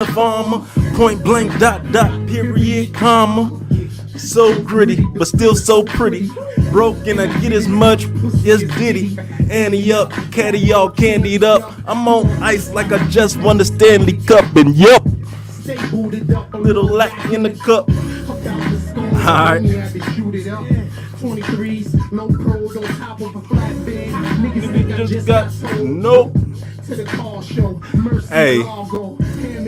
farmer, point blank, dot, dot, period, comma. So gritty, but still so pretty. Broken, I get as much as Diddy. Annie up, caddy all candied up. I'm on ice like I just won the Stanley Cup, and yup, a little lack in the cup. Alright. Nigga just got nope.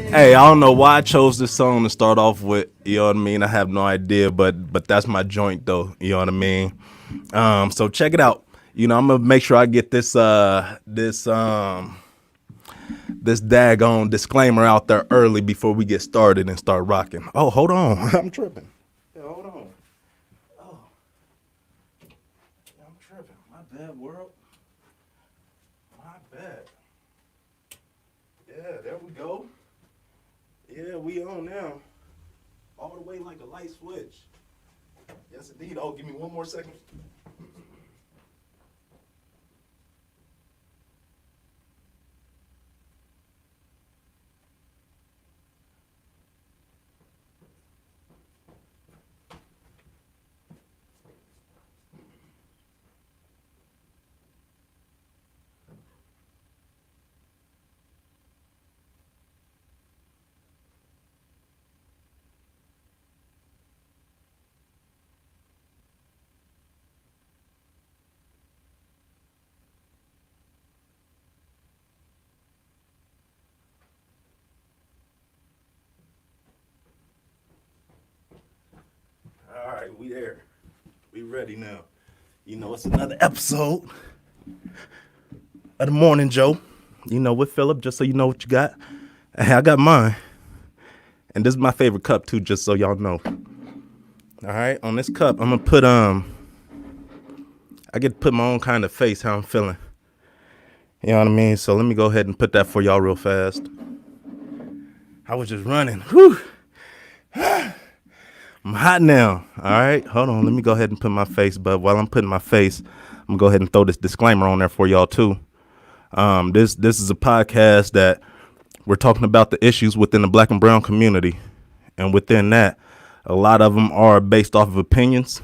Hey, I don't know why I chose this song to start off with. You know what I mean? I have no idea, but that's my joint though. You know what I mean? So check it out. You know, I'm gonna make sure I get this daggone disclaimer out there early before we get started and start rocking. Oh, hold on, I'm tripping. Yeah, hold on. Oh, I'm tripping. My bad, world. My bad. Yeah, there we go. Yeah, we on now. All the way like a light switch. Yes, indeed. Oh, give me one more second. All right, we there. We ready now. You know, it's another episode of the Morning Joe. You know, with Phillip, just so you know what you got. Hey, I got mine. And this is my favorite cup too, just so y'all know. All right, on this cup, I'm gonna put I get to put my own kind of face, how I'm feeling. You know what I mean? So let me go ahead and put that for y'all real fast. I was just running. Whew. I'm hot now. All right, hold on. Let me go ahead and put my face. But while I'm putting my face, I'm gonna go ahead and throw this disclaimer on there for y'all too. This is a podcast that we're talking about the issues within the Black and brown community, and within that, a lot of them are based off of opinions.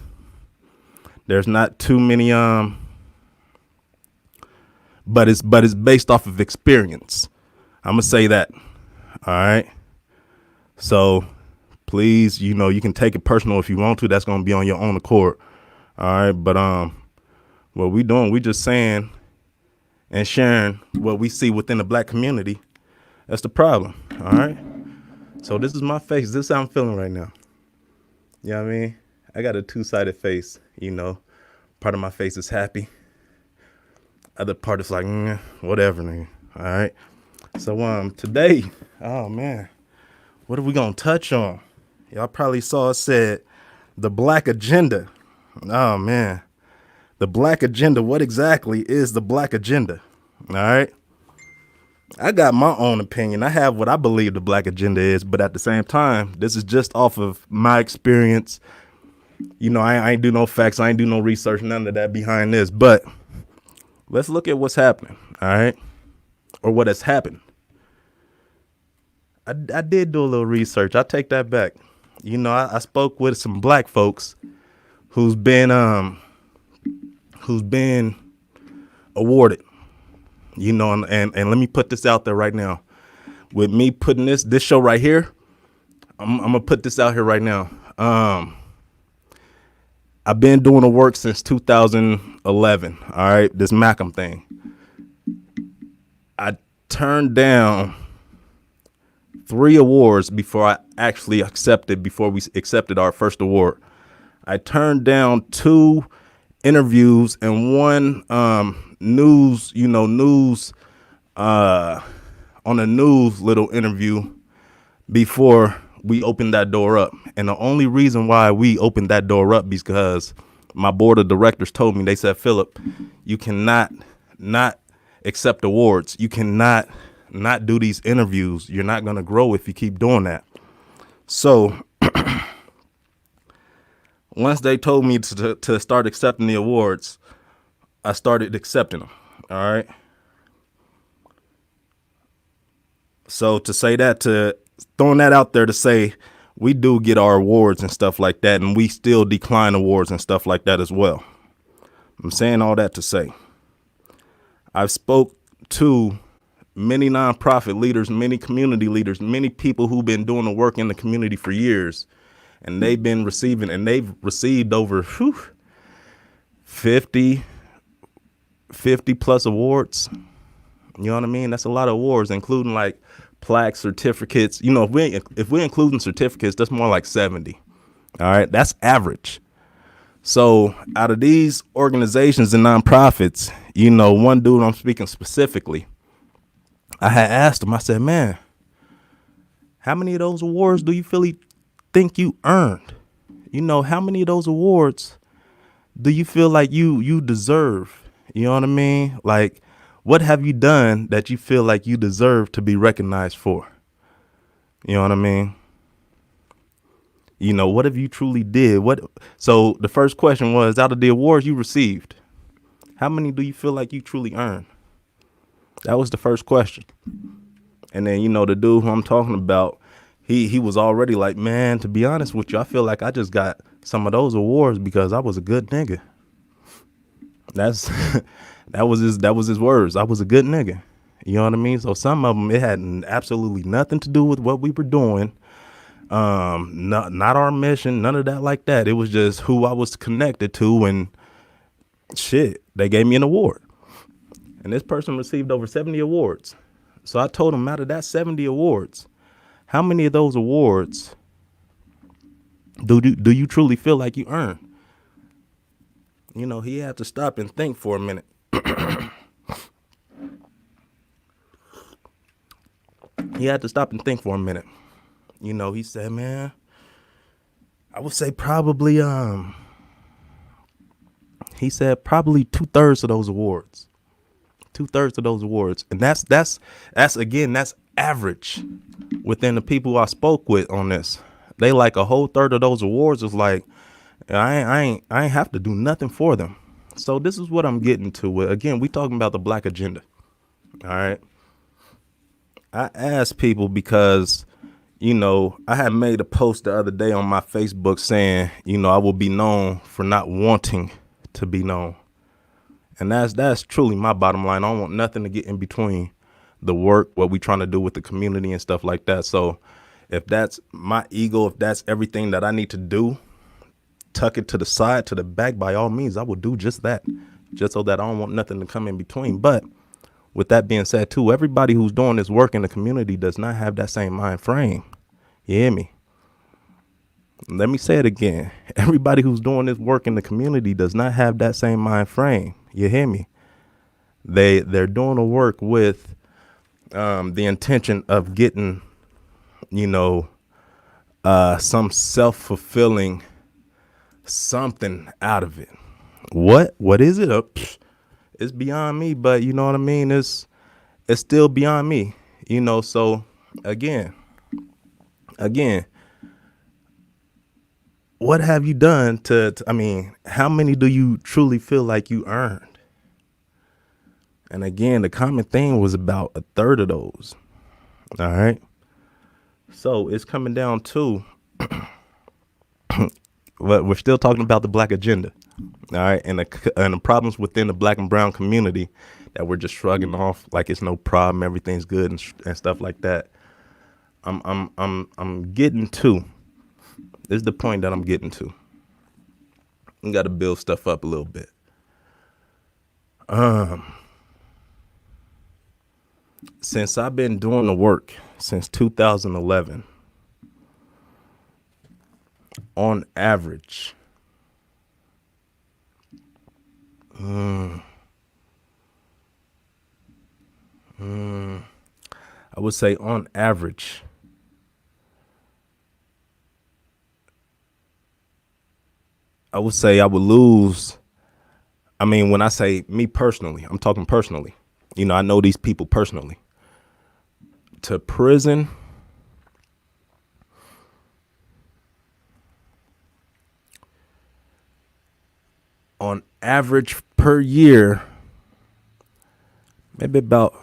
There's not too many but it's based off of experience. I'm gonna say that. All right. So please, you know, you can take it personal if you want to. That's gonna be on your own accord. All right. But what we doing, we just saying and sharing what we see within the Black community. That's the problem. All right. So this is my face. This is how I'm feeling right now. You know what I mean? I got a two-sided face, you know. Part of my face is happy. Other part is like, whatever, nigga. All right. So today, oh man, what are we gonna touch on? Y'all probably saw it said the Black agenda. Oh man. The Black agenda. What exactly is the Black agenda? All right. I got my own opinion. I have what I believe the Black agenda is, but at the same time, this is just off of my experience. You know, I ain't do no facts. I ain't do no research, none of that behind this. But let's look at what's happening, all right? Or what has happened. I did do a little research. I take that back. You know, I spoke with some Black folks who's been awarded. You know, and let me put this out there right now. With me putting this show right here, I'm gonna put this out here right now. I've been doing the work since 2011. All right, this Malcolm thing. I turned down 3 awards before I actually accepted. Before we accepted our first award, I turned down 2 interviews and 1 news on a news little interview before we opened that door up. And the only reason why we opened that door up is because my board of directors told me, they said, Phillip, you cannot not accept awards. You cannot not do these interviews. You're not going to grow if you keep doing that. So once they told me to start accepting the awards, I started accepting them. All right. So to say that, to throwing that out there to say we do get our awards and stuff like that, and we still decline awards and stuff like that as well. I'm saying all that to say I've spoke to many nonprofit leaders, many community leaders, many people who've been doing the work in the community for years, and they've received over 50 plus awards. You know what I mean? That's a lot of awards, including like plaques, certificates. You know, if we're including certificates, that's more like 70. All right, that's average. So out of these organizations and nonprofits, you know, one dude I'm speaking specifically, I had asked him, I said, man, how many of those awards do you think you earned? You know, how many of those awards do you feel like you deserve? You know what I mean? Like, what have you done that you feel like you deserve to be recognized for? You know what I mean? You know, what have you truly did? So the first question was, out of the awards you received, how many do you feel like you truly earned? That was the first question. And then, you know, the dude who I'm talking about, he was already like, man, to be honest with you, I feel like I just got some of those awards because I was a good nigga. That was his words. I was a good nigga. You know what I mean? So some of them, it had absolutely nothing to do with what we were doing. Not our mission, none of that like that. It was just who I was connected to, and shit, they gave me an award. And this person received over 70 awards. So I told him, out of that 70 awards, how many of those awards do you truly feel like you earned? You know, he had to stop and think for a minute. He had to stop and think for a minute. You know, he said, man, I would say probably, he said probably 2/3 of those awards. 2/3 of those awards. And that's average within the people I spoke with on this. They like a whole third of those awards is like, I ain't have to do nothing for them. So this is what I'm getting to. Again, we talking about the Black agenda. All right. I asked people because, you know, I had made a post the other day on my Facebook saying, you know, I will be known for not wanting to be known. And that's truly my bottom line. I don't want nothing to get in between the work, what we trying to do with the community and stuff like that. So if that's my ego, if that's everything that I need to do, tuck it to the side, to the back, by all means, I will do just that, just so that I don't want nothing to come in between. But with that being said, too, everybody who's doing this work in the community does not have that same mind frame. You hear me? Let me say it again. Everybody who's doing this work in the community does not have that same mind frame. You hear me? They're doing the work with the intention of getting, you know, some self-fulfilling something out of it. What is it? It's beyond me, but you know what I mean? It's still beyond me, you know. So again, what have you done I mean, how many do you truly feel like you earned? And again, the common thing was about 1/3 of those. All right. So it's coming down to, but we're still talking about the Black agenda. All right. And the problems within the Black and brown community that we're just shrugging off like it's no problem. Everything's good and stuff like that. I'm getting to. This is the point that I'm getting to. You got to build stuff up a little bit. Since I've been doing the work since 2011, on average, I would say on average, I would say I would lose. I mean, when I say me personally, I'm talking personally. You know, I know these people personally. To prison, on average per year, maybe about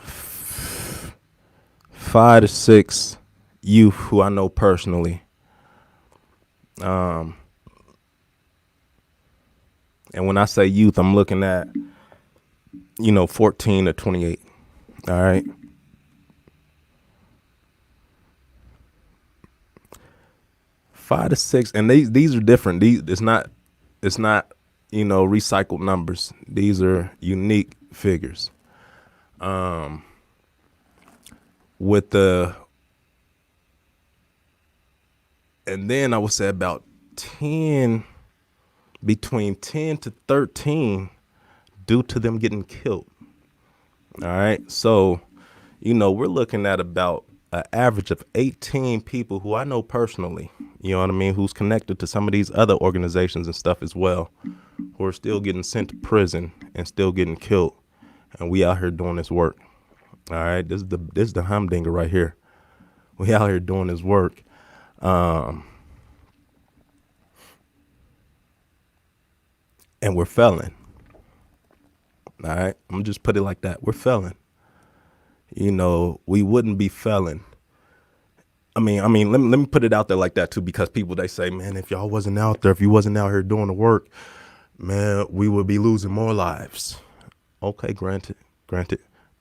5 to 6 youth who I know personally. Um, and when I say youth, I'm looking at, 14 to 28. All right. 5 to 6. And these are different. It's not, recycled numbers. These are unique figures. With the, and then I would say about 10, between 10 to 13 due to them getting killed. All right. So, we're looking at about an average of 18 people who I know personally, you know what I mean, who's connected to some of these other organizations and stuff as well, who are still getting sent to prison and still getting killed. And we out here doing this work. All right. This is the humdinger right here. We out here doing this work. And we're felon. All right. I'm gonna just put it like that. We're felon. We wouldn't be felon. Let me put it out there like that too, because people, they say, man, if y'all wasn't out there, if you wasn't out here doing the work, man, we would be losing more lives. Okay, granted.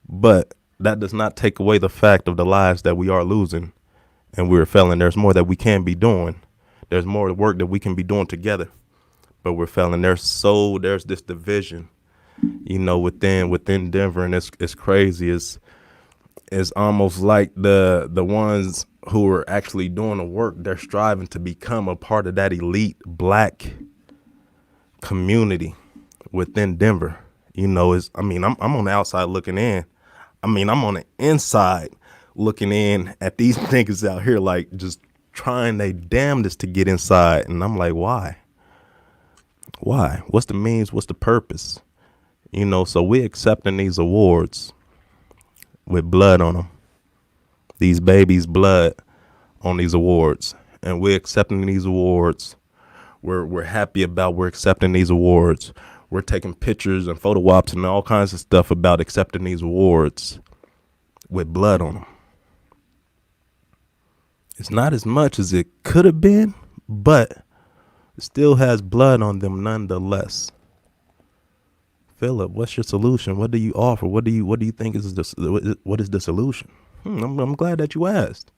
But that does not take away the fact of the lives that we are losing, and we're felon. There's more that we can be doing. There's more work that we can be doing together, but we're felon. There's this division, within Denver, and it's crazy. It's almost like the ones who are actually doing the work, they're striving to become a part of that elite black community within Denver. I'm on the outside looking in. I'm on the inside looking in at these niggas out here, like, just trying they damnedest to get inside. And I'm like, why? What's the means? What's the purpose? So we accepting these awards with blood on them. These babies' blood on these awards. And we're accepting these awards. We're happy about we're accepting these awards. We're taking pictures and photo ops and all kinds of stuff about accepting these awards with blood on them. It's not as much as it could have been, but it still has blood on them nonetheless. Phillip, what's your solution? What do you offer? What do you think is what is the solution? I'm glad that you asked.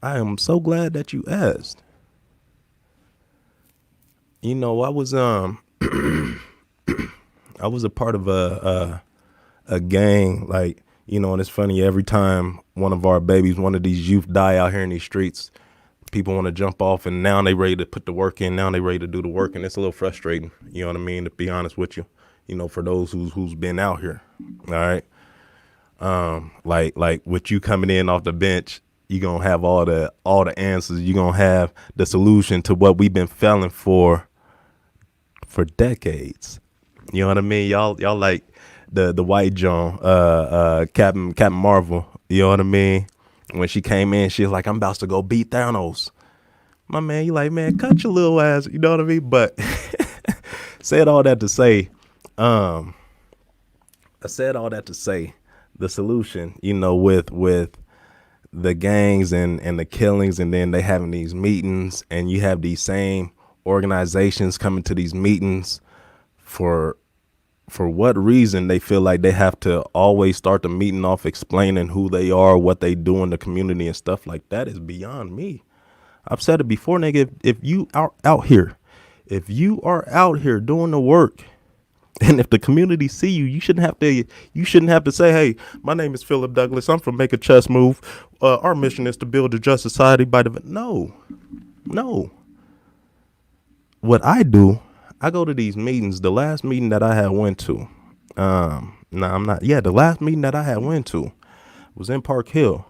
I am so glad that you asked. I was I was a part of a gang, like, and it's funny, every time one of our babies, one of these youth die out here in these streets, people want to jump off, and now they ready to put the work in. Now they ready to do the work, and it's a little frustrating. You know what I mean? To be honest with you, for those who's been out here. All right. Like with you coming in off the bench, you're going to have all the answers. You're going to have the solution to what we've been failing for decades. You know what I mean? Y'all like the white John, Captain Marvel. You know what I mean? When she came in, she was like, I'm about to go beat Thanos. My man, you like, man, cut your little ass. You know what I mean? But said all that to say, the solution, with the gangs and the killings, and then they having these meetings, and you have these same organizations coming to these meetings for what reason they feel like they have to always start the meeting off explaining who they are, what they do in the community and stuff like that is beyond me. I've said it before, nigga, if you are out here doing the work, and if the community see you, you shouldn't have to say, hey, my name is Phillip Douglas. I'm from Make a Chess Move. Our mission is to build a just society by the, no. What I do, I go to these meetings. The last meeting that I had went to, the last meeting that I had went to was in Park Hill.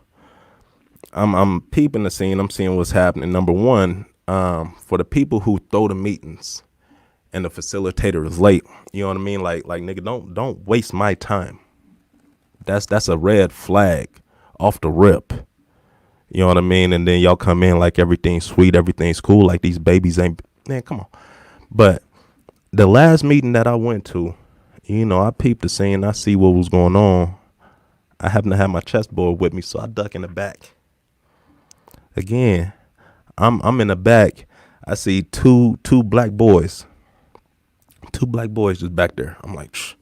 I'm peeping the scene. I'm seeing what's happening. Number one, for the people who throw the meetings and the facilitator is late, you know what I mean? Like nigga, don't waste my time. That's a red flag off the rip. You know what I mean? And then y'all come in like everything's sweet, everything's cool, like these babies ain't, man, come on. But the last meeting that I went to, I peeped the scene, I see what was going on. I happen to have my chessboard with me, so I duck in the back. Again, I'm in the back. I see two black boys. Two black boys just back there. I'm like, shh,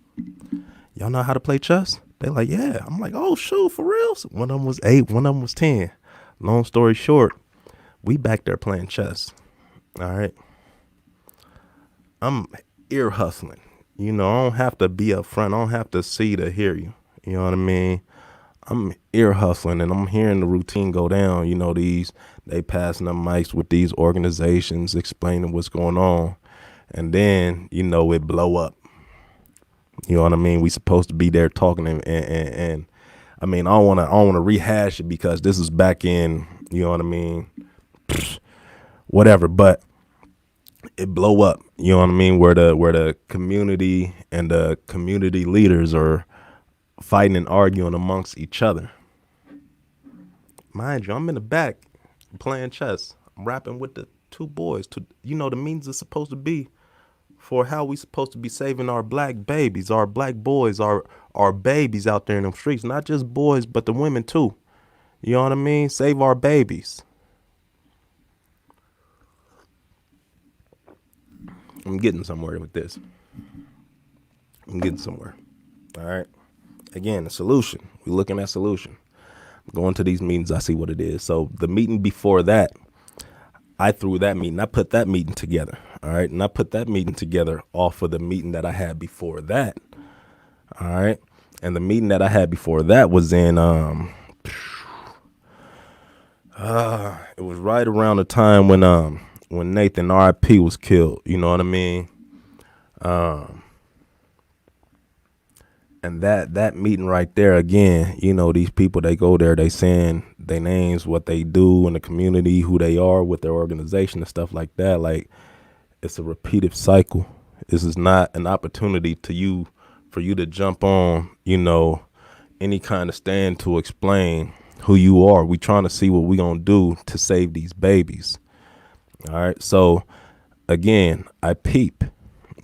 y'all know how to play chess? They like, yeah. I'm like, oh shoot, for real? So one of them was 8, one of them was 10. Long story short, we back there playing chess. All right. I'm ear hustling. You know, I don't have to be up front. I don't have to see to hear you. You know what I mean? I'm ear hustling and I'm hearing the routine go down. You know, they passing them mics with these organizations explaining what's going on. And then, you know, it blow up. You know what I mean? We supposed to be there talking and I mean, I don't wanna rehash it because this is back in, you know what I mean? Whatever, but it blow up. You know what I mean? Where the community and the community leaders are fighting and arguing amongst each other. Mind you, I'm in the back playing chess. I'm rapping with the two boys. You know, the means is supposed to be for how we supposed to be saving our black babies, our black boys, our babies out there in them streets. Not just boys, but the women too. You know what I mean? Save our babies. I'm getting somewhere with this. I'm getting somewhere. All right. Again, the solution. We're looking at solution. Going to these meetings, I see what it is. So the meeting before that, I threw that meeting. I put that meeting together. All right. And I put that meeting together off of the meeting that I had before that. All right. And the meeting that I had before that was in it was right around the time when Nathan R.I.P. was killed. You know what I mean? And that meeting right there, again, you know, these people, they go there, they saying their names, what they do in the community, who they are with their organization and stuff like that. Like, it's a repeated cycle. This is not an opportunity for you to jump on, you know, any kind of stand to explain who you are. We trying to see what we gonna do to save these babies. All right. So again, I peep,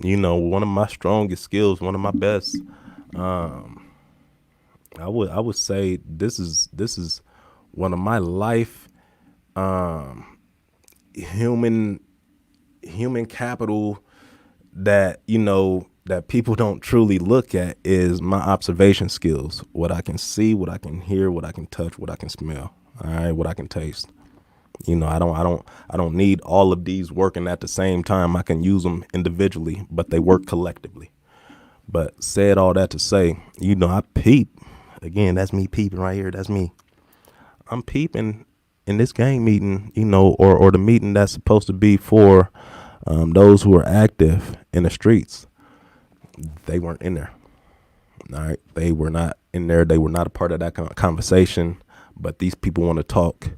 you know, one of my strongest skills, one of my best, I would say this is one of my life human capital that, you know, that people don't truly look at is my observation skills. What I can see, what I can hear, what I can touch, what I can smell. All right, what I can taste. You know, I don't need all of these working at the same time. I can use them individually, but they work collectively. But said all that to say, you know, I peep. Again, that's me peeping right here. That's me. I'm peeping in this gang meeting, you know, or the meeting that's supposed to be for those who are active in the streets. They weren't in there. All right. They were not in there. They were not a part of that conversation. But these people want to talk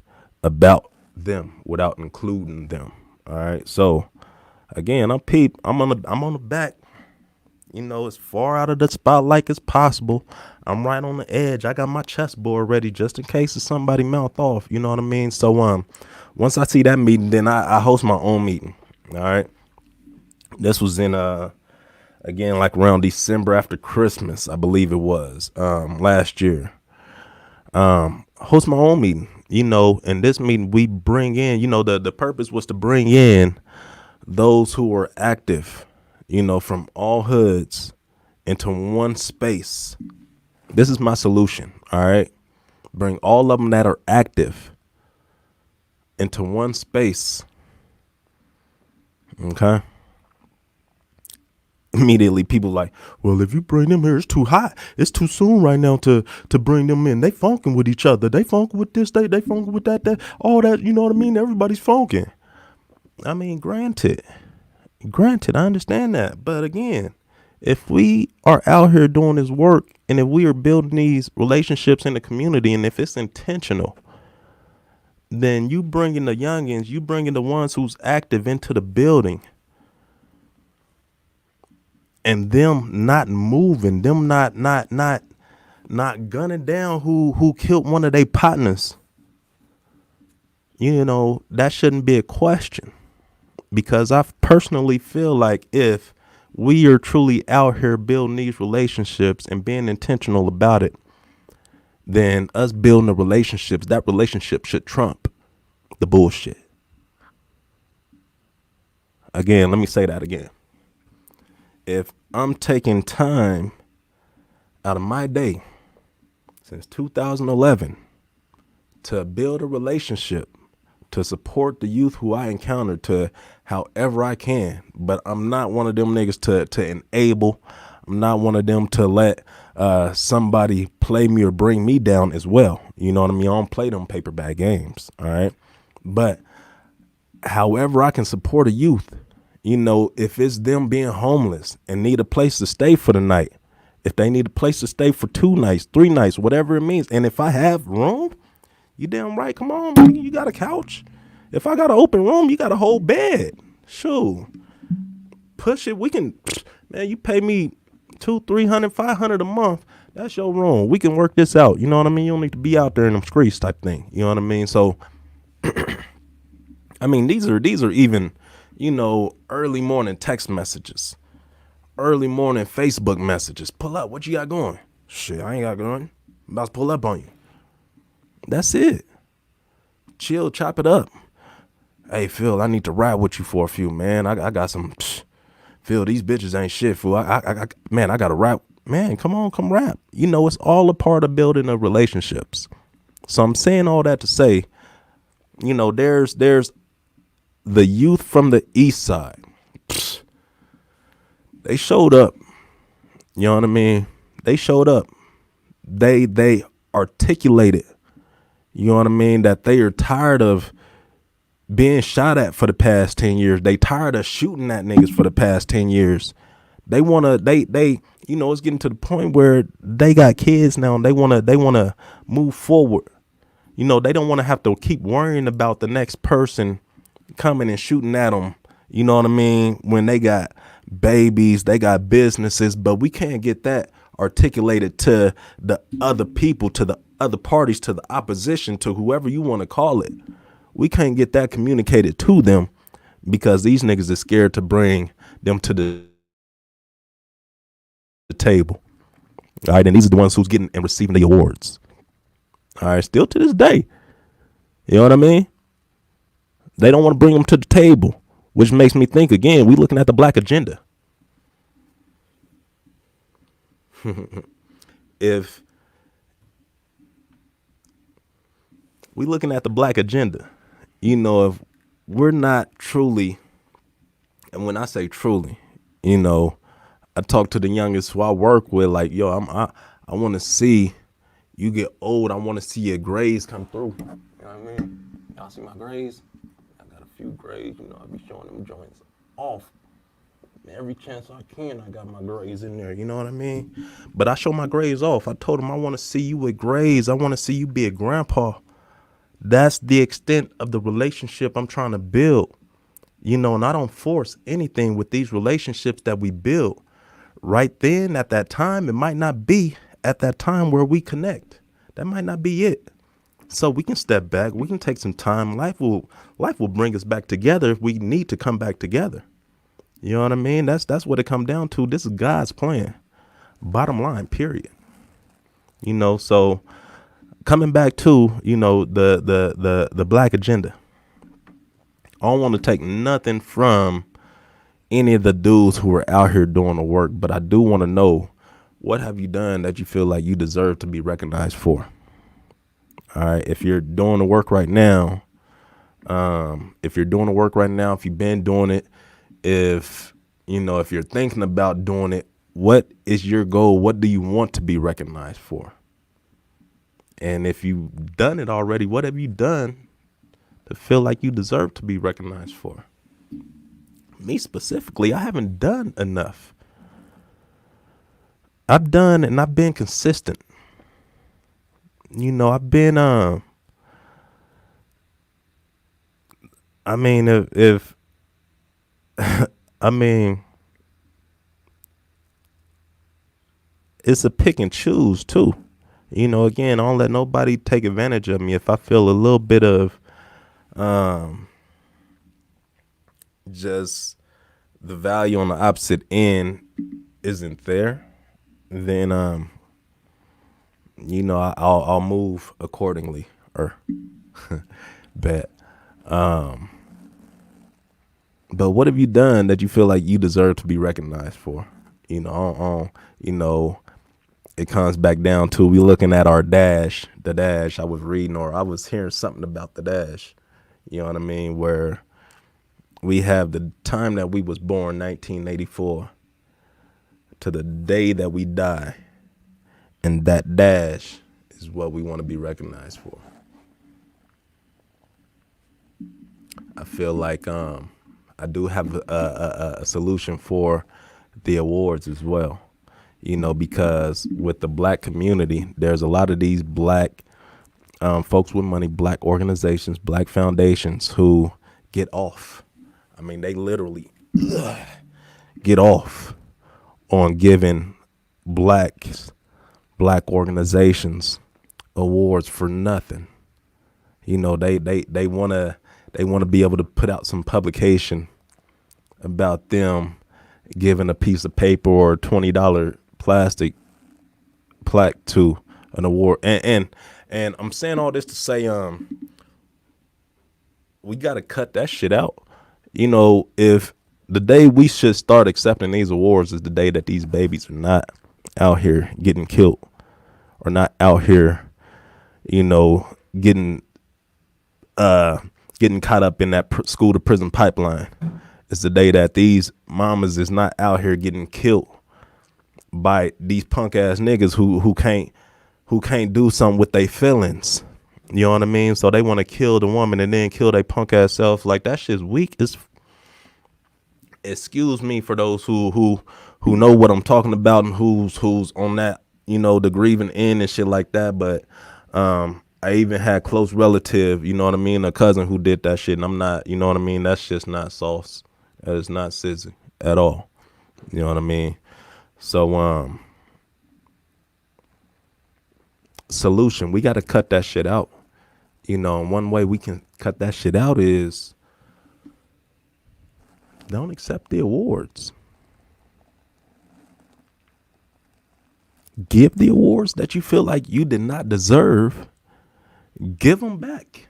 about them without including them. All right. So again, I'm peep. I'm on the back. You know, as far out of the spotlight as possible. I'm right on the edge. I got my chessboard ready just in case if somebody mouth off. You know what I mean? So once I see that meeting, then I host my own meeting. All right. This was in again, like around December after Christmas, I believe it was last year. Host my own meeting. You know, in this meeting we bring in, you know, the purpose was to bring in those who were active, you know, from all hoods into one space. This is my solution. All right. Bring all of them that are active into one space. Okay. Immediately people like, well, if you bring them here, it's too hot. It's too soon right now to bring them in. They funking with each other. They funking with this, they funking with that, all that, you know what I mean? Everybody's funking. I mean, granted, I understand that. But again, if we are out here doing this work and if we are building these relationships in the community and if it's intentional, then you bringing the youngins, you bringing the ones who's active into the building and them not moving, them not gunning down who killed one of their partners. You know, that shouldn't be a question. Because I personally feel like if we are truly out here building these relationships and being intentional about it, then us building the relationships, that relationship should trump the bullshit. Again, let me say that again. If I'm taking time out of my day since 2011 to build a relationship, to support the youth who I encounter to however I can, but I'm not one of them niggas to enable. I'm not one of them to let somebody play me or bring me down as well. You know what I mean? I don't play them paperback games. All right. But however I can support a youth, you know, if it's them being homeless and need a place to stay for the night, if they need a place to stay for 2 nights, 3 nights, whatever it means. And if I have room, you damn right. Come on, man. You got a couch. If I got an open room, you got a whole bed. Sure. Push it. We can, man, you pay me $200, $300, $500 a month. That's your room. We can work this out. You know what I mean? You don't need to be out there in them streets type thing. You know what I mean? So, I mean, these are even, you know, early morning text messages, early morning Facebook messages. Pull up. What you got going? Shit, I ain't got going. I'm about to pull up on you. That's it. Chill, chop it up. Hey, Phil, I need to ride with you for a few, man. I got some. Phil, these bitches ain't shit, fool. Man, I got to rap. Man, come on, come rap. You know, it's all a part of building of relationships. So I'm saying all that to say, you know, there's the youth from the east side. They showed up. You know what I mean? They showed up. They articulated, you know what I mean, that they are tired of being shot at for the past 10 years. They tired of shooting at niggas for the past 10 years. They want to, they, you know, it's getting to the point where they got kids now and they want to move forward. You know, they don't want to have to keep worrying about the next person coming and shooting at them. You know what I mean? When they got babies, they got businesses, but we can't get that articulated to the other people, to the other parties, to the opposition, to whoever you want to call it. We can't get that communicated to them because these niggas are scared to bring them to the table. All right. And these are the ones who's getting and receiving the awards. All right. Still to this day. You know what I mean? They don't want to bring them to the table, which makes me think, again, we looking at the black agenda. If we looking at the black agenda, you know, if we're not truly, and when I say truly, you know, I talk to the youngest who I work with, like, yo, I want to see you get old. I want to see your grades come through. You know what I mean? Y'all see my grades? I got a few grades, you know, I be showing them joints off. Every chance I can, I got my grades in there. You know what I mean? But I show my grades off. I told him I want to see you with grades. I want to see you be a grandpa. That's the extent of the relationship I'm trying to build. You know, and I don't force anything with these relationships that we build. Right then, at that time, it might not be at that time where we connect. That might not be it. So we can step back. We can take some time. Life will bring us back together if we need to come back together. You know what I mean? That's what it come down to. This is God's plan. Bottom line, period. You know, so coming back to, you know, the black agenda. I don't want to take nothing from any of the dudes who are out here doing the work, but I do want to know, what have you done that you feel like you deserve to be recognized for? All right. If you're doing the work right now, if you've been doing it, if, you know, if you're thinking about doing it, what is your goal? What do you want to be recognized for? And if you've done it already, what have you done to feel like you deserve to be recognized for? Me specifically, I haven't done enough. I've done and I've been consistent. You know, I've been, I mean, if I mean, it's a pick and choose too. You know, again, I don't let nobody take advantage of me. If I feel a little bit of just the value on the opposite end isn't there, then you know, I'll move accordingly. Or bet. But what have you done that you feel like you deserve to be recognized for? You know, you know, it comes back down to we looking at our dash, the dash I was reading or I was hearing something about the dash. You know what I mean? Where we have the time that we was born, 1984, to the day that we die, and that dash is what we want to be recognized for. I feel like I do have a solution for the awards as well. You know, because with the black community, there's a lot of these black folks with money, black organizations, black foundations who get off. I mean, they literally get off on giving blacks, black organizations awards for nothing. You know, they wanna be able to put out some publication about them giving a piece of paper or $20 plastic plaque to an award. And I'm saying all this to say we gotta cut that shit out. You know, if the day we should start accepting these awards is the day that these babies are not out here getting killed or not out here, you know, getting getting caught up in that school to prison pipeline. It's the day that these mamas is not out here getting killed by these punk ass niggas who can't do something with their feelings. You know what I mean? So they want to kill the woman and then kill their punk ass self. Like that shit's weak. It's, excuse me for those who know what I'm talking about and who's on that, you know, the grieving end and shit like that. But I even had close relative, you know what I mean, a cousin who did that shit, and I'm not, you know what I mean. That's just not sauce. That is not sizzy at all. You know what I mean. So solution, we got to cut that shit out. You know, and one way we can cut that shit out is don't accept the awards. Give the awards that you feel like you did not deserve. Give them back.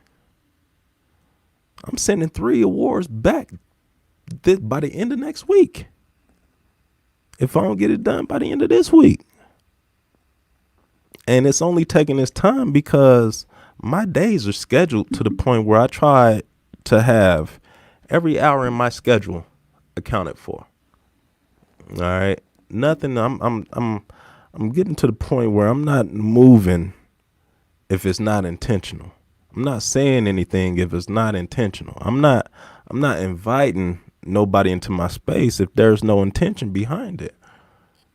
I'm sending 3 awards back by the end of next week. If I don't get it done by the end of this week. And it's only taking this time because my days are scheduled to the point where I try to have every hour in my schedule accounted for. All right. Nothing. I'm getting to the point where I'm not moving if it's not intentional. I'm not saying anything if it's not intentional. I'm not inviting nobody into my space if there's no intention behind it.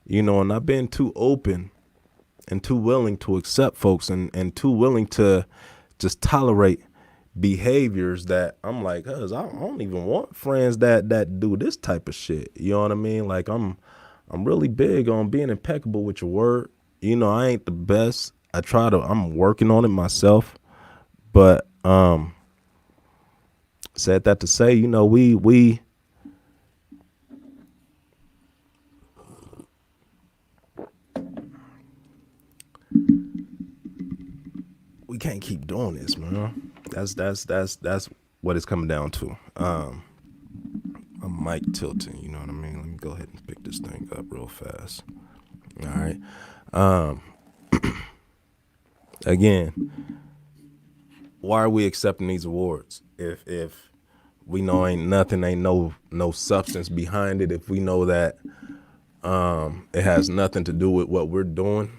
You know, and I've been too open and too willing to accept folks and too willing to just tolerate behaviors that I'm like, cuz I don't even want friends that do this type of shit. You know what I mean? Like I'm really big on being impeccable with your word. You know, I ain't the best. I'm working on it myself. But said that to say, you know, we can't keep doing this, man. That's what it's coming down to. I'm mic tilting, you know what I mean? Let me go ahead and pick this thing up real fast. All right. Again, why are we accepting these awards? If we know ain't nothing, ain't no substance behind it, if we know that it has nothing to do with what we're doing,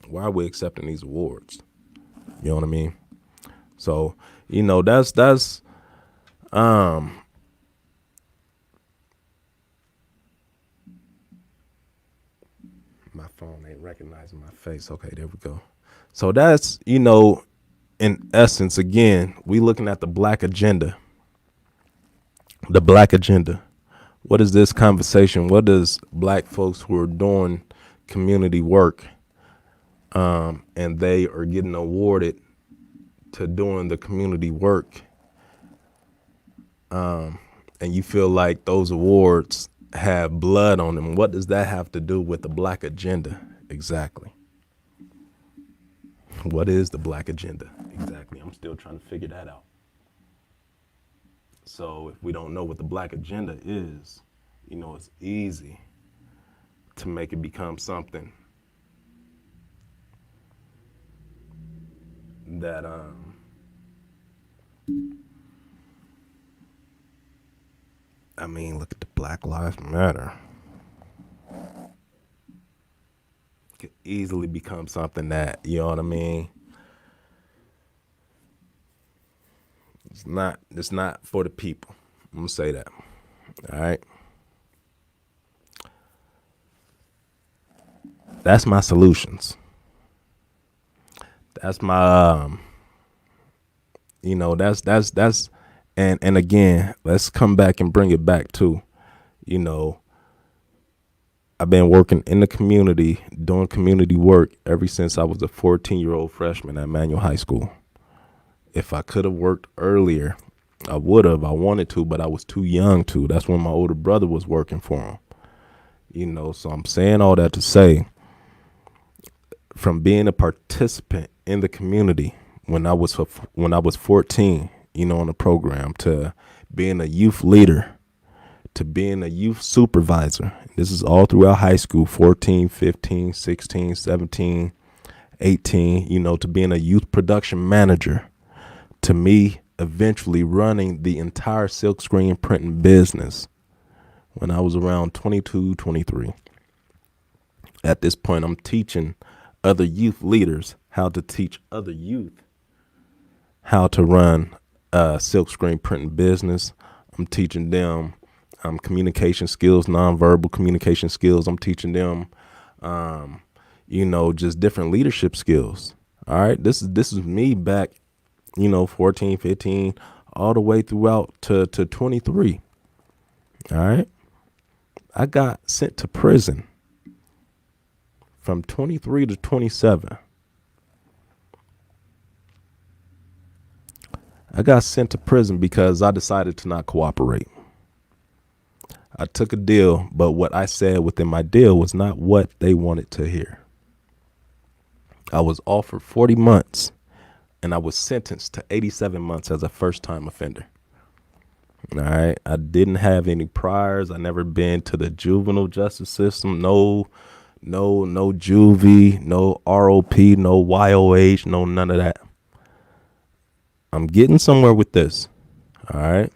why are we accepting these awards? You know what I mean? So, you know, that's my phone ain't recognizing my face. Okay, there we go. So that's, you know, in essence, again, we looking at the black agenda. The black agenda. What is this conversation? What does black folks who are doing community work and they are getting awarded to doing the community work, and you feel like those awards have blood on them, what does that have to do with the black agenda exactly? What is the black agenda exactly? I'm still trying to figure that out. So if we don't know what the black agenda is, it's easy to make it become something that look at the Black Lives Matter. It could easily become something that, it's not for the people. I'm gonna say that. All right. That's my solutions. That's my that's and again, let's come back and bring it back to, I've been working in the community, doing community work ever since I was a 14-year-old freshman at Manual High School. If I could have worked earlier, I would have. I wanted to, but I was too young to. That's when my older brother was working for him. So I'm saying all that to say, from being a participant in the community when I was 14, on the program, to being a youth leader, to being a youth supervisor. This is all throughout high school, 14, 15, 16, 17, 18, to being a youth production manager, to me eventually running the entire silkscreen printing business when I was around 22, 23. At this point, I'm teaching other youth leaders how to teach other youth how to run a silkscreen printing business. I'm teaching them communication skills, nonverbal communication skills. I'm teaching them, just different leadership skills. All right. This is me back, 14, 15, all the way throughout to 23. All right. I got sent to prison from 23 to 27. I got sent to prison because I decided to not cooperate. I took a deal, but what I said within my deal was not what they wanted to hear. I was offered 40 months, and I was sentenced to 87 months as a first-time offender. All right. I didn't have any priors. I never been to the juvenile justice system. No juvie, no ROP, no YOH, no none of that. I'm getting somewhere with this. All right.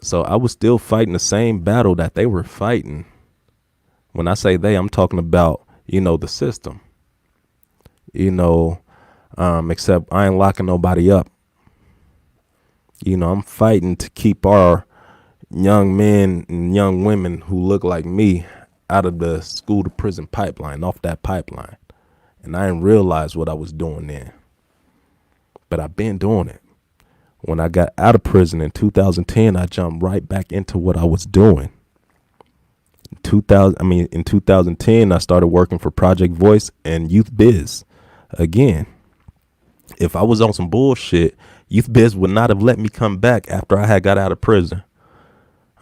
So I was still fighting the same battle that they were fighting. When I say they, I'm talking about, the system. Except I ain't locking nobody up. I'm fighting to keep our young men and young women who look like me out of the school to prison pipeline, off that pipeline. And I didn't realize what I was doing then. But I've been doing it. When I got out of prison in 2010, I jumped right back into what I was doing. In 2010, I started working for Project Voice and Youth Biz. Again, if I was on some bullshit, Youth Biz would not have let me come back after I had got out of prison.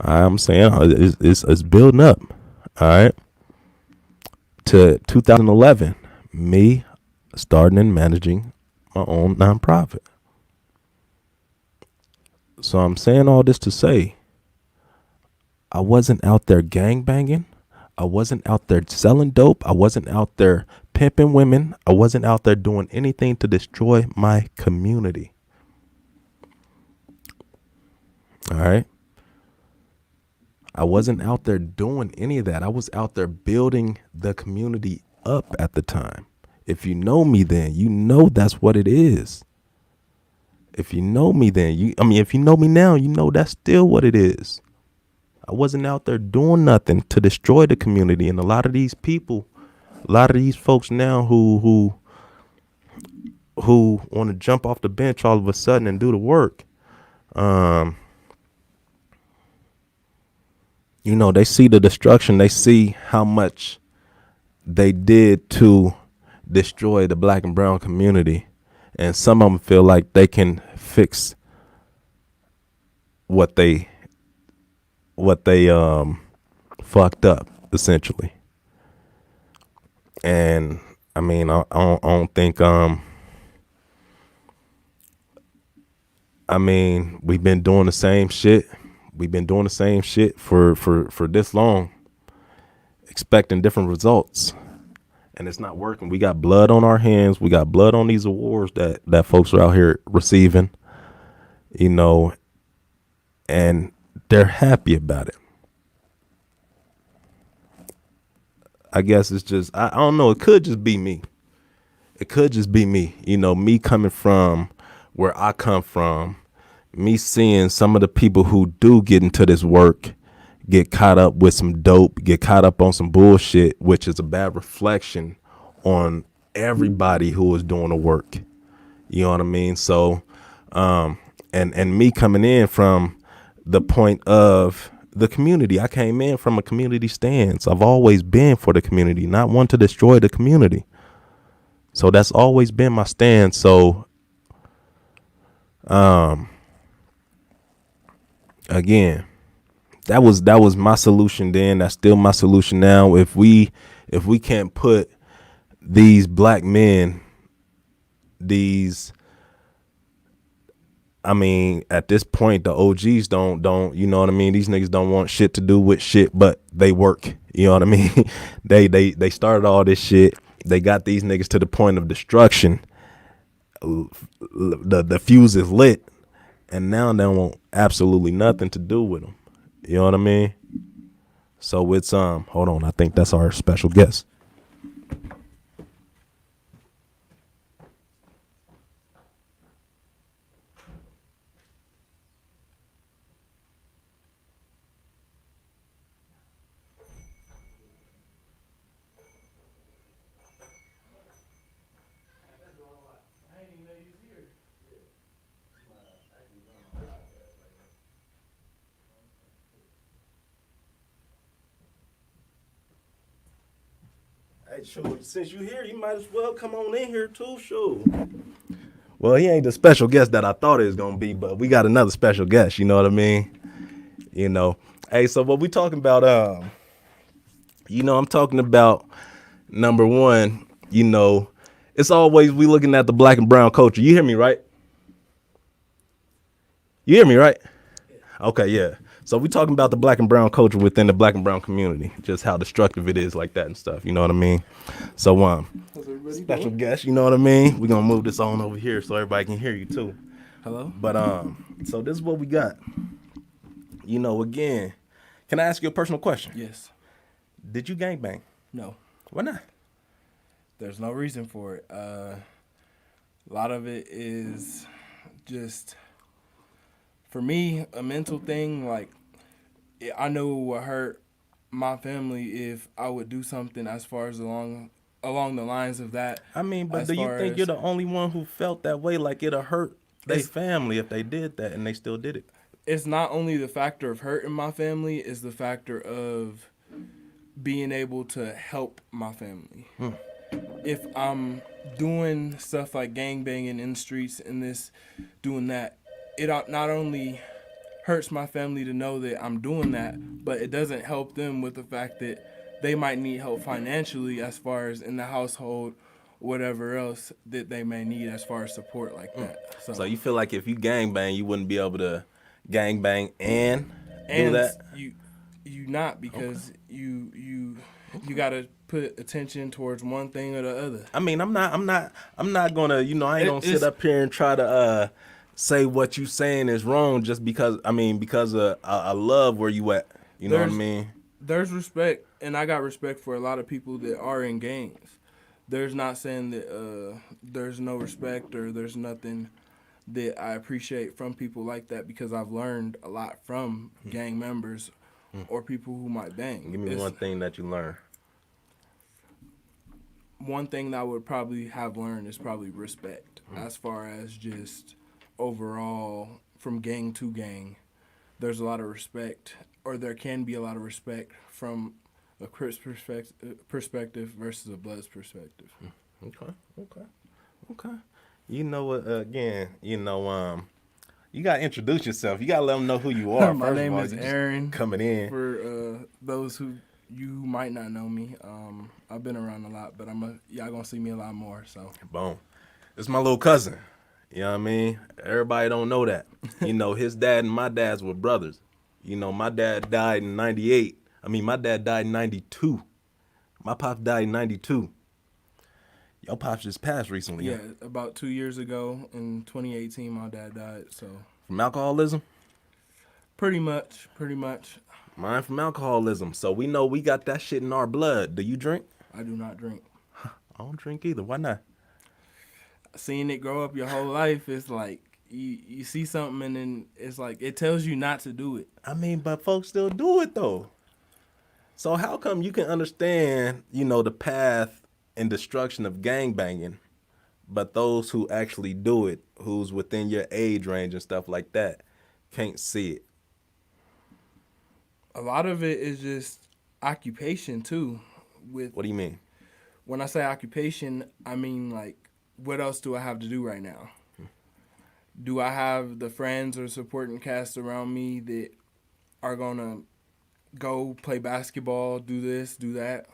I'm saying it's building up. All right. To 2011, me starting and managing my own nonprofit. So I'm saying all this to say, I wasn't out there gangbanging. I wasn't out there selling dope. I wasn't out there pimping women. I wasn't out there doing anything to destroy my community. All right. I wasn't out there doing any of that. I was out there building the community up at the time. If you know me then, you know that's what it is. If you know me then, if you know me now, you know that's still what it is. I wasn't out there doing nothing to destroy the community. And a lot of these people, a lot of these folks now who want to jump off the bench all of a sudden and do the work, they see the destruction. They see how much they did to destroy the black and brown community. And some of them feel like they can fix what they fucked up, essentially. And I don't think I mean, we've been doing the same shit. We've been doing the same shit for this long, expecting different results, and it's not working. We got blood on our hands. We got blood on these awards that folks are out here receiving, you know, and they're happy about it. I guess it's just I don't know. It could just be me. It could just be me. You know, me coming from where I come from, me seeing some of the people who do get into this work get caught up with some dope, get caught up on some bullshit, which is a bad reflection on everybody who is doing the work. You know what I mean? So, and me coming in from the point of the community. I came in from a community stance. I've always been for the community, not one to destroy the community. So that's always been my stance. So, again, that was my solution then. That's still my solution now. If we can't put these black men, these, I mean, at this point, the OGs don't, you know what I mean? These niggas don't want shit to do with shit, but they work. You know what I mean? They started all this shit. They got these niggas to the point of destruction. The fuse is lit, and now they want absolutely nothing to do with them. You know what I mean? So it's hold on, I think that's our special guest. Hey, sure. Since you here, you might as well come on in here too, sure. Well, he ain't the special guest that I thought it was gonna be, but we got another special guest. You know what I mean? You know. Hey, so what we talking about? You know, I'm talking about number one. You know, it's always we looking at the black and brown culture. You hear me, right? You hear me, right? Okay, yeah. So we talking about the black and brown culture within the black and brown community, just how destructive it is like that and stuff. You know what I mean? So special guest, you know what I mean? We're gonna move this on over here so everybody can hear you too. Hello? But so this is what we got. You know, again, can I ask you a personal question? Yes. Did you gangbang? No. Why not? There's no reason for it. A lot of it is just, for me, a mental thing. Like, I know it would hurt my family if I would do something as far as along the lines of that. I mean, but As do you far think as- you're the only one who felt that way? Like it'll hurt their It's- family if they did that and they still did it. It's not only the factor of hurting my family, it's the factor of being able to help my family. If I'm doing stuff like gangbanging in the streets and doing that, it not only hurts my family to know that I'm doing that, but it doesn't help them with the fact that they might need help financially as far as in the household, whatever else that they may need as far as support like that. So you feel like if you gangbang, you wouldn't be able to gangbang and do and that? you not because you gotta put attention towards one thing or the other. I mean, I'm not gonna, you know, I ain't gonna sit It's- up here and try to say what you saying is wrong just because. I mean, because I love where you at. You know what I There's- mean? There's respect, and I got respect for a lot of people that are in gangs. There's not saying that there's no respect or there's nothing that I appreciate from people like that because I've learned a lot from gang members or people who might bang. Give me It's- one thing that you learned. One thing that I would probably have learned is probably respect as far as just overall from gang to gang. There's a lot of respect, or there can be a lot of respect from a Crips perspective versus a Bloods perspective. Okay. You know what? Again, you know, you gotta introduce yourself. You gotta let them know who you are. My First name of all, is you just Aaron. coming in. For those who you might not know me, I've been around a lot, but y'all gonna see me a lot more. So Boom. This is my little cousin. You know what I mean? Everybody don't know that. His dad and my dad's were brothers. My dad died in 98. My dad died in 92. My pops died in 92. Your pops just passed recently, huh? Yeah, about 2 years ago in 2018, my dad died. So From alcoholism? pretty much, pretty much, Mine from alcoholism. So we know we got that shit in our blood. Do you drink? I do not drink. I don't drink either. Why not? Seeing it grow up your whole life, it's like you see something and then it's like it tells you not to do it. But folks still do it though. So how come you can understand, the path and destruction of gangbanging, but those who actually do it, who's within your age range and stuff like that, can't see it? A lot of it is just occupation too. With What do you mean? when I say occupation, I mean like what else do I have to do right now? Do I have the friends or supporting cast around me that are gonna go play basketball, do this, do that?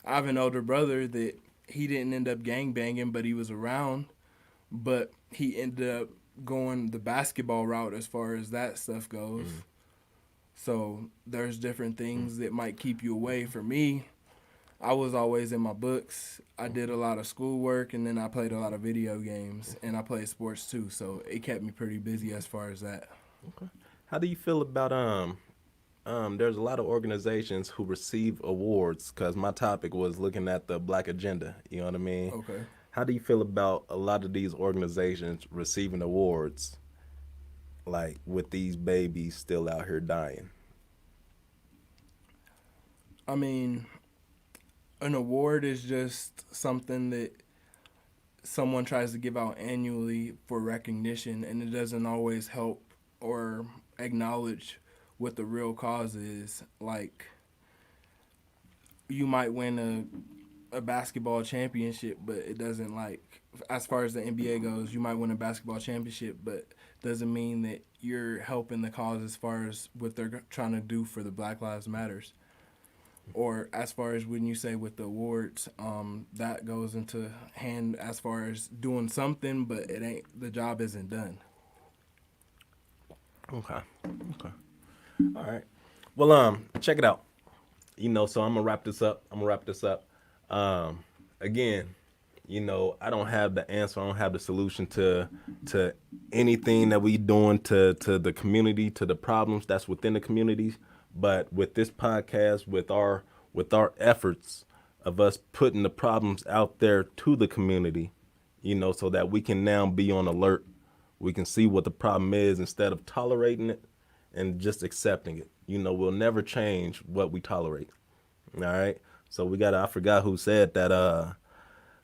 I have an older brother that he didn't end up gang banging, but he was around. But he ended up going the basketball route as far as that stuff goes. So there's different things that might keep you away. For me, I was always in my books. I did a lot of schoolwork, and then I played a lot of video games, and I played sports too. So it kept me pretty busy as far as that. Okay. How do you feel about there's a lot of organizations who receive awards, because my topic was looking at the Black agenda, you know what I mean? Okay. How do you feel about a lot of these organizations receiving awards, like with these babies still out here dying? I mean, an award is just something that someone tries to give out annually for recognition, and it doesn't always help or acknowledge what the real cause is. Like, you might win a basketball championship, but it doesn't, like, as far as the NBA goes, you might win a basketball championship, but doesn't mean that you're helping the cause as far as what they're trying to do for the Black Lives Matters. Or as far as when you say with the awards, that goes into hand as far as doing something, but it ain't, the job isn't done. Okay. All right. Well, check it out. So I'm gonna wrap this up. Again, I don't have the answer. I don't have the solution to anything that we doing to the community, to the problems that's within the communities. But with this podcast, with our efforts of us putting the problems out there to the community, so that we can now be on alert. We can see what the problem is instead of tolerating it and just accepting it. We'll never change what we tolerate. All right. So I forgot who said that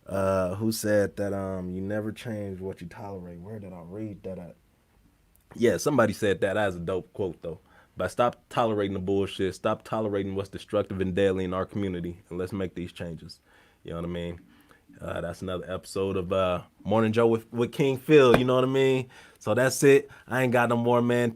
you never change what you tolerate. Where did I read that at? Yeah, somebody said that. That's a dope quote though. But stop tolerating the bullshit. Stop tolerating what's destructive and deadly in our community, and let's make these changes. You know what I mean? That's another episode of Morning Joe with King Phil. You know what I mean? So that's it. I ain't got no more, man.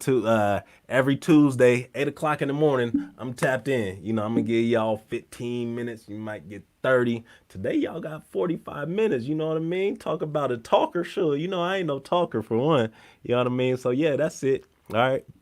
Every Tuesday, 8 o'clock in the morning, I'm tapped in. I'm going to give y'all 15 minutes. You might get 30. Today, y'all got 45 minutes. You know what I mean? Talk about a talker, sure. I ain't no talker for one. You know what I mean? So, yeah, that's it. All right.